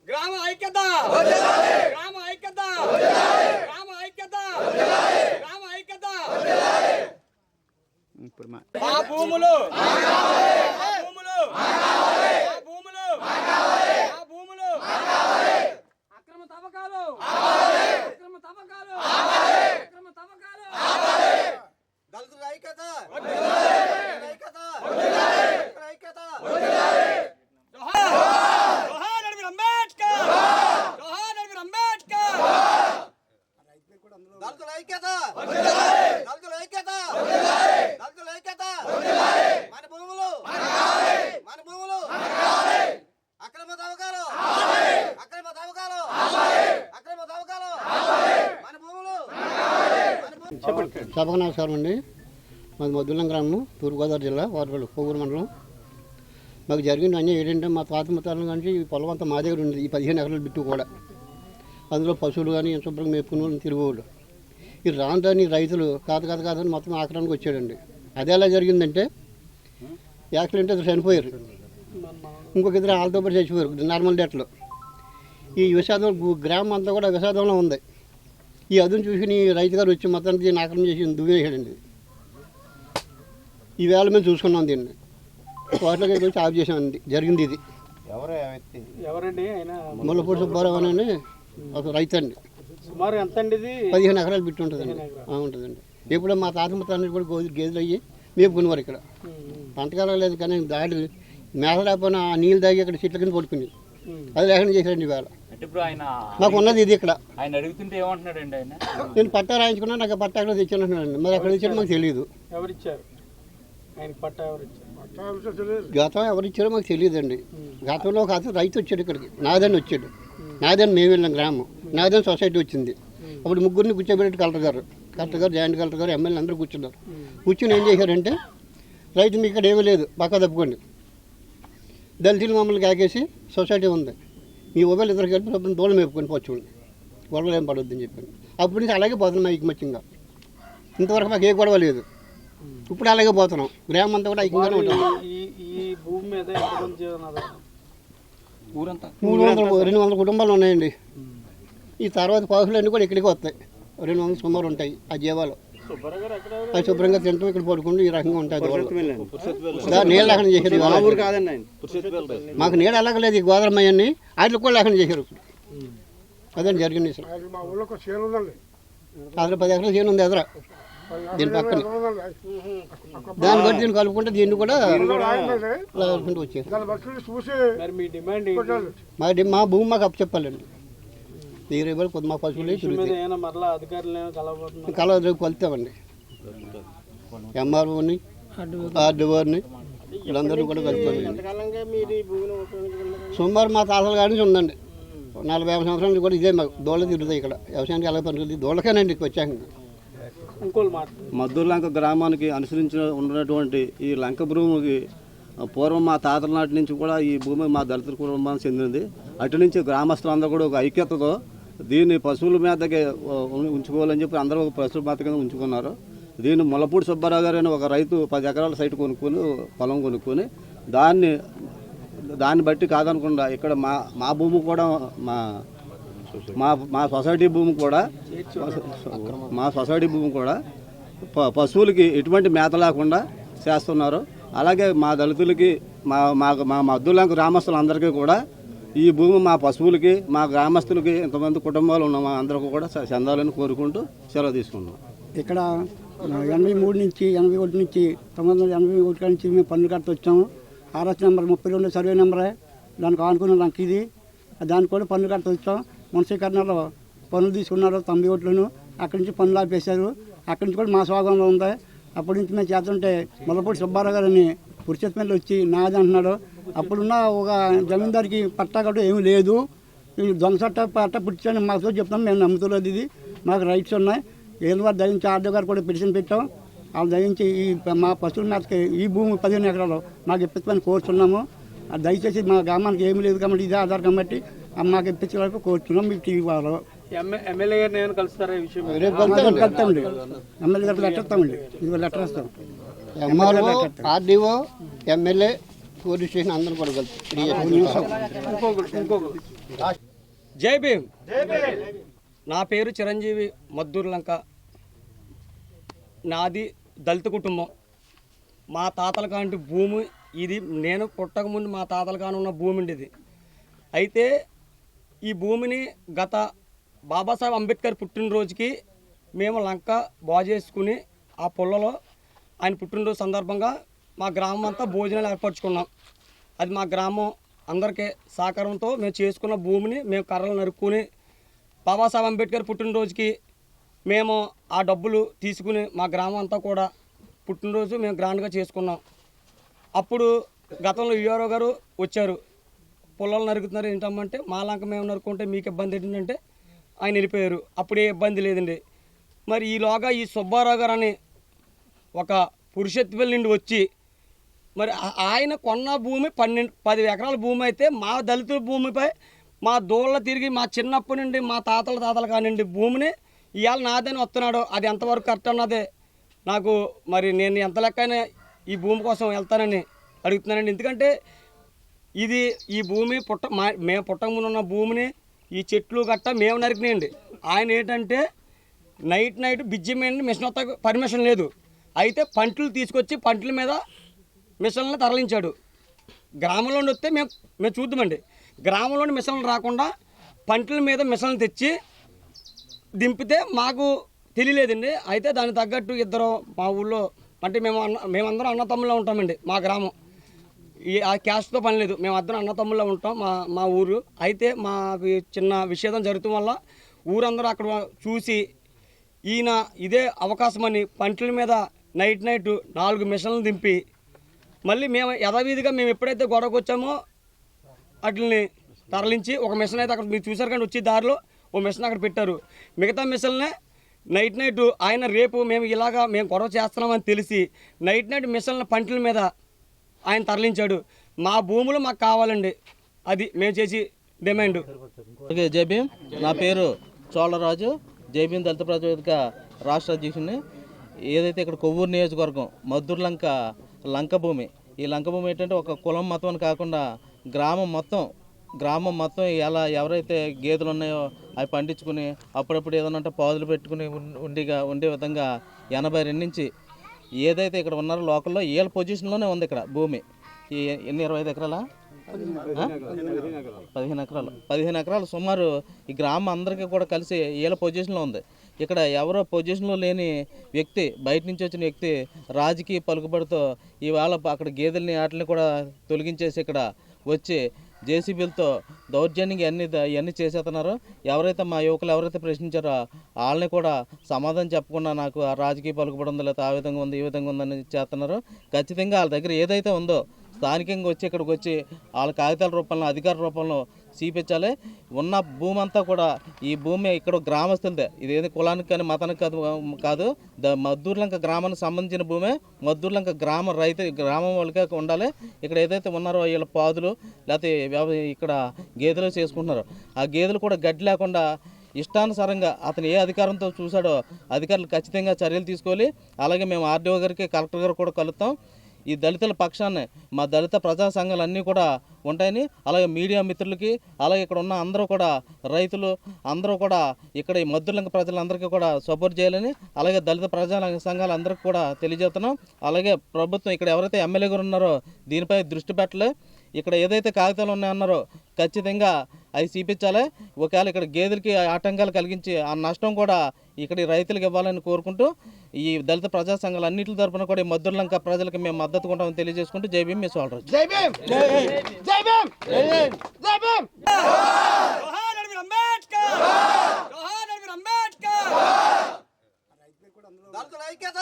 గ్రామ ఐక్యత గ్రామ ఐక్యత గ్రామ ఐక్యత గ్రామ ఐక్యత ఇప్పుడు మా భూములు భూములు భూములు భూములు అక్రమ తవ్వకాలు అక్రమ తవ్వకాలు అక్రమ తవ్వకాలు దళితుల ఐక్యత ఐక్యత ఐక్యత సభకు నమస్కారం అండి. మాది మద్దులం గ్రామం, తూర్పుగోదావరి జిల్లా, వారపల్లి కోవూరు మండలం. మాకు జరిగిన అన్నీ ఏంటంటే మా తాత ముత్తాల నుంచి ఈ పొలం అంతా మా దగ్గర ఉండేది. ఈ 15 ఎకరాల బిట్టు కూడా అందులో పశువులు కానీ శుభ్రంగా మేపుకునే వాళ్ళు తిరుగువాళ్ళు. ఈ రాని రైతులు కాదని మొత్తం ఆక్రమణకు వచ్చాడండి. అది ఎలా జరిగిందంటే యాక్సిడెంట్ అది చనిపోయారు, ఇంకొక ఇద్దరు వాళ్ళతో పాటు చచ్చిపోయారు నార్మల్ డేట్లో. ఈ విషాదం గ్రామం అంతా కూడా విషాదంలో ఉంది. ఈ అదును చూసి రైతు గారు వచ్చి మొత్తానికి దీన్ని ఆక్రమణ చేసి దువ్వేసాడండి. ఈ వేళ మేము చూసుకున్నాం దీన్ని, వాటిలోకి వచ్చి ఆఫ్ చేసామండి. జరిగింది ఇది. ముల్లపూడి సుబ్బారావు అని ఒక రైతు అండి. సుమారు ఎంత అండి ఇది? 15 ఎకరాలు బిట్టు ఉంటుందండి. ఉంటుందండి. ఎప్పుడో మా తాత ముత్తాన్ని కూడా గేదెలు అయ్యి మేపుకునేవారు ఇక్కడ. పంటకాలం లేదు కానీ దాడి మేత లేకపోయినా ఆ నీళ్ళు తాగి ఇక్కడ చెట్ల కింద పడుకుని అది లేకుండా చేశారండి ఇవాళ. మాకు ఉన్నది ఇది ఇక్కడ. నేను పట్టా రాయించుకున్నా, నాకు పట్టా ఎక్కడ తెచ్చానండి. మరి ఎక్కడ తెచ్చాడో మాకు తెలియదు. గతం ఎవరు ఇచ్చారో మాకు తెలియదండి. గతంలో కాదు రైతు వచ్చాడు ఇక్కడికి, నాదని వచ్చాడు. నాదని మేము వెళ్ళిన గ్రామం, నాదని సొసైటీ వచ్చింది. అప్పుడు ముగ్గురిని కూర్చోబెట్టి కలెక్టర్ గారు, జాయింట్ కలెక్టర్ గారు, ఎమ్మెల్యే అందరూ కూర్చున్నారు. కూర్చొని ఏం చేశారంటే, రైతు మీకు ఇక్కడ ఏమీ లేదు, పక్క తప్పుకోండి. దళితులు మమ్మల్ని కాకేసి సొసైటీ ఉంది, మీ మొబైల్ ఇద్దరు కలిపి దూరం మేపుకొని పోచుకోండి, గొడవలు ఏం పడొద్దని చెప్పాను. అప్పటి నుంచి అలాగే పోతున్నాం ఐకమత్యంగా. ఇంతవరకు మాకు ఏ గొడవ లేదు. ఇప్పుడు అలాగే పోతున్నాం. గ్రామం అంతా కూడా ఐక్యంగానే ఉంటాం. 200 కుటుంబాలు ఉన్నాయండి. ఈ తర్వాత పాసులన్నీ కూడా ఇక్కడికి వస్తాయి. 200 సుమారు ఉంటాయి ఆ జీవాలు. అది శుభ్రంగా తింటూ ఇక్కడ పడుకుంటూ ఈ రకంగా ఉంటాయి. నీళ్ళు లేకుండా చేశారు. మాకు నీళ్ళు అలాగలేదు. ఈ గోదావరి వాటికి కూడా లేకుండా చేశారు. అదే జరిగింది. అసలు 10 ఎకరాలు చేను ఉంది ఎదుర దీని పక్కన. దాన్ని బట్టి దీన్ని కలుపుకుంటే దీన్ని కూడా వచ్చారు. మా భూమి మాకు అప్పచెప్పాలండి. కొద్ది మా పశువులు కలుతామండి. ఎంఆర్ఓని, ఆర్డీఓని వీళ్ళందరూ కూడా కలుపుతామండి. సుమారు మా తాతల కాడి నుంచి ఉందండి. 40-50 సంవత్సరాల నుంచి కూడా ఇదే మాకు దోళ్ళ తిరుగుతాయి ఇక్కడ. వ్యవసాయానికి ఎలా పనికి దోళ్ళకేనండి వచ్చాక. మద్దూరు గ్రామానికి అనుసరించి ఉన్నటువంటి ఈ లంక భూమికి పూర్వం మా తాతల నాటి నుంచి కూడా ఈ భూమి మా దళిత కుటుంబానికి చెందింది. అటు నుంచి గ్రామస్తులందరూ కూడా ఒక ఐక్యతతో దీన్ని పశువుల మేతకి ఉంచుకోవాలని చెప్పి అందరూ ఒక పశువుల మేత కింద ఉంచుకున్నారు. దీన్ని ముల్లపూడి సుబ్బారావు గారు అని ఒక రైతు 10 ఎకరాల సైట్ కొనుక్కొని, పొలం కొనుక్కొని దాన్ని బట్టి కాదనకుండా ఇక్కడ మా భూమి కూడా మా సొసైటీ భూమి కూడా పశువులకి ఎటువంటి మేత లేకుండా చేస్తున్నారు. అలాగే మా దళితులకి మా మద్దులంక గ్రామస్తులందరికీ కూడా ఈ భూమి మా పశువులకి, మా గ్రామస్తులకి ఇంతమంది కుటుంబాలు ఉన్నాం అందరికీ కూడా చెందాలని కోరుకుంటూ సెలవు తీసుకున్నాం. ఇక్కడ 83 నుంచి 81 నుంచి 1981 నుంచి మేము పన్ను కట్టి వచ్చాము. RS నెంబర్ 32 సర్వే నెంబరే దానికి ఆనుకున్న నాకు ఇది. దానికి కూడా పన్ను కట్టి వచ్చాం. మున్సికరణలో పన్నులు తీసుకున్నారు 90 ఓట్లను. అక్కడి నుంచి పన్నులు ఆపేశారు. అక్కడి నుంచి కూడా మా స్వాగంలో ఉంది. అప్పటి నుంచి మేము చేస్తుంటే ముల్లపూడి సుబ్బారావు గారిని పురుషత్మల్లి వచ్చి నాది అంటున్నాడు. అప్పుడున్న ఒక జమీందారికి పట్టా కూడా ఏమీ లేదు. దొంగ చట్ట పట్ట పుట్టించని మాతో చెప్తాం. మేము నమ్ముతున్నది ఇది. మాకు రైట్స్ ఉన్నాయి. ఏదో వారు దయించి ఆర్డో గారు కూడా పిటిషన్ పెట్టాం. వాళ్ళు దయించి ఈ మా పశువుల మేతకి ఈ భూమి 15 ఎకరాలు మాకు ఇప్పించమని కోరుతున్నాము. దయచేసి మా గ్రామానికి ఏమీ లేదు కాబట్టి ఇదే ఆధార్ కాబట్టి మాకు ఇప్పించే వరకు కోరుతున్నాం. మీకు టీవీ వాళ్ళు ఎమ్మెల్యే గారిని ఏమైనా కలుస్తారా ఈ విషయం? కలుస్తామండి. ఎమ్మెల్యే గారు లెటర్ ఇస్తామండి. ఇదిగో లెటర్ ఇస్తాం. MRO, RDO, MLA, police station అందరూ కూడా జై భీమ్. నా పేరు చిరంజీవి, మద్దూరు లంక. నాది దళిత కుటుంబం. మా తాతల కాంటి భూమి ఇది. నేను పుట్టకముందు మా తాతల కాని ఉన్న భూమి ఉండేది. అయితే ఈ భూమిని గత బాబాసాహెబ్ అంబేద్కర్ పుట్టినరోజుకి మేము లంక బాగు చేసుకుని ఆ పొల్లలో ఆయన పుట్టినరోజు సందర్భంగా మా గ్రామం అంతా భోజనాలు ఏర్పరచుకున్నాం. అది మా గ్రామం అందరికీ సహకారంతో మేము చేసుకున్న భూమిని మేము కర్రలు నరుక్కుని బాబాసాహెబ్ అంబేద్కర్ పుట్టినరోజుకి మేము ఆ డబ్బులు తీసుకుని మా గ్రామం అంతా కూడా పుట్టినరోజు మేము గ్రాండ్గా చేసుకున్నాం. అప్పుడు గతంలో ఈఆర్ఓ గారు వచ్చారు. పొలాలు నరుకుతున్నారు ఏంటమ్మంటే, మా లంక మేము నరుకుంటే మీకు ఇబ్బంది ఏంటంటే ఆయన వెళ్ళిపోయారు. అప్పుడే ఇబ్బంది లేదండి. మరి ఈలోగా ఈ సుబ్బారావు గారు అని ఒక పురుషత్వెల్ నుండి వచ్చి మరి ఆయన కొన్న భూమి 10 ఎకరాల భూమి అయితే మా దళితుల భూమిపై మా దూళ్ళ తిరిగి మా చిన్నప్పటి నుండి మా తాతల కానివ్వండి భూమిని ఇవాళ నాదని వస్తున్నాడు. అది ఎంతవరకు కరెక్ట్ అన్నదే నాకు మరి నేను ఎంత లెక్కైనా ఈ భూమి కోసం వెళ్తానని అడుగుతున్నానండి. ఎందుకంటే ఇది ఈ భూమి మేము పుట్టక ముందు ఉన్న భూమిని ఈ చెట్లు గట్ట మేము నరికినాయండి. ఆయన ఏంటంటే నైట్ బిజ్జి మీద మిషన్ వస్తా పర్మిషన్ లేదు. అయితే పంటలు తీసుకొచ్చి పంటల మీద మిషన్లను తరలించాడు. గ్రామంలోని వస్తే మేము చూద్దామండి. గ్రామంలోని మిషన్లు రాకుండా పంటల మీద మిషన్లు తెచ్చి దింపితే మాకు తెలియలేదండి. అయితే దానికి తగ్గట్టు ఇద్దరు మా ఊళ్ళో అంటే మేమందరం అన్నతమ్ముల్లో ఉంటామండి. మా గ్రామం ఆ క్యాస్ట్తో పని లేదు. మేము అందరం అన్నతమ్ముల్లో ఉంటాం మా ఊరు. అయితే మాకు చిన్న విషేదం జరగటం వల్ల ఊరందరూ అక్కడ చూసి ఈయన ఇదే అవకాశమని పంటల మీద నైట్ 4 మిషన్లు దింపి మళ్ళీ మేము యథావిధిగా మేము ఎప్పుడైతే గొడవకు వచ్చామో వాటిని తరలించి ఒక మిషన్ అయితే అక్కడ మీరు చూసారు కానీ వచ్చి దారిలో ఓ మిషన్ అక్కడ పెట్టారు. మిగతా మిషన్లనే నైట్ ఆయన రేపు మేము గొడవ చేస్తున్నామని తెలిసి నైట్ మిషన్ల పంటల మీద ఆయన తరలించాడు. మా భూములు మాకు కావాలండి. అది మేము చేసి డిమాండ్. జై భీమ్. నా పేరు చోళరాజు, జై భీమ్ దళిత ప్రజావేదిక రాష్ట్ర అధ్యక్షుడిని. ఏదైతే ఇక్కడ కొవ్వూరు నియోజకవర్గం మద్దూరు లంక భూమి, ఈ లంక భూమి ఏంటంటే ఒక కులం మతం అని కాకుండా గ్రామం మొత్తం ఎలా ఎవరైతే గేదెలు ఉన్నాయో అవి పండించుకుని అప్పుడప్పుడు ఏదైనా అంటే పాదులు పెట్టుకుని ఉండే విధంగా 82 నుంచి ఏదైతే ఇక్కడ ఉన్నారో లోకల్లో వీళ్ళ పొజిషన్లోనే ఉంది ఇక్కడ భూమి. ఈ ఎన్ని 25 ఎకరాలా 15 ఎకరాలు సుమారు ఈ గ్రామం అందరికీ కూడా కలిసి వీళ్ళ పొజిషన్లో ఉంది. ఇక్కడ ఎవరో పొజిషన్లో లేని వ్యక్తి, బయట నుంచి వచ్చిన వ్యక్తి రాజకీయ పలుకుబడితో ఇవాళ అక్కడ గేదెల్ని వాటిని కూడా తొలగించేసి ఇక్కడ వచ్చి జేసీబీలతో దౌర్జన్యంగా ఇవన్నీ చేసేస్తున్నారు. ఎవరైతే మా యువకులు ఎవరైతే ప్రశ్నించారో వాళ్ళని కూడా సమాధానం చెప్పకుండా నాకు ఆ రాజకీయ పలుకుబడి ఉందో లేకపోతే ఆ విధంగా ఉంది ఈ విధంగా ఉందని చేస్తున్నారు. ఖచ్చితంగా వాళ్ళ దగ్గర ఏదైతే ఉందో స్థానికంగా వచ్చి ఇక్కడికి వచ్చి వాళ్ళ కాగితాల రూపంలో అధికార రూపంలో చూపించాలి. ఉన్న భూమి అంతా కూడా ఈ భూమి ఇక్కడ గ్రామస్తులదే. ఇదేది కులానికి కానీ మతానికి కాదు. మద్దూరు లంక గ్రామానికి సంబంధించిన భూమే. మద్దూరు లంక గ్రామం వాళ్ళకే ఉండాలి. ఇక్కడ ఏదైతే ఉన్నారో వీళ్ళ పాదులు లేకపోతే ఇక్కడ గేదెలు చేసుకుంటున్నారు. ఆ గేదెలు కూడా గడ్డి లేకుండా ఇష్టానుసారంగా అతను ఏ అధికారంతో చూశాడో అధికారులు ఖచ్చితంగా చర్యలు తీసుకోవాలి. అలాగే మేము ఆర్డీఓ గారికి కలెక్టర్ గారు కూడా కలుస్తాం. ఈ దళితుల పక్షాన్ని మా దళిత ప్రజా సంఘాలన్నీ కూడా ఉంటాయని, అలాగే మీడియా మిత్రులకి, అలాగే ఇక్కడ ఉన్న అందరూ కూడా రైతులు అందరూ కూడా ఇక్కడ ఈ మద్దూరు లంక ప్రజలందరికీ కూడా సపోర్ట్ చేయాలని, అలాగే దళిత ప్రజా సంఘాలందరికీ కూడా తెలియజేస్తున్నాం. అలాగే ప్రభుత్వం ఇక్కడ ఎవరైతే ఎమ్మెల్యే గారు ఉన్నారో దీనిపై దృష్టి పెట్టలే. ఇక్కడ ఏదైతే కాగితాలు ఉన్నాయన్నారో ఖచ్చితంగా అవి చూపించాలి. ఒకవేళ ఇక్కడ గేదెలకి ఆటంకాలు కలిగించి ఆ నష్టం కూడా ఇక్కడ రైతులకు ఇవ్వాలని కోరుకుంటూ ఈ దళిత ప్రజా సంఘాలు అన్నింటి తరపున కూడా ఈ మద్దూరు లంక ప్రజలకు మేము మద్దతు ఉంటామని తెలియజేసుకుంటూ జై భీమ్. మీ సోదరుడు జై భీమ్. జై భీమ్. జై భీమ్. జోహార్ అంబేద్కర్. జోహార్ అంబేద్కర్. దళితుల ఐక్యత.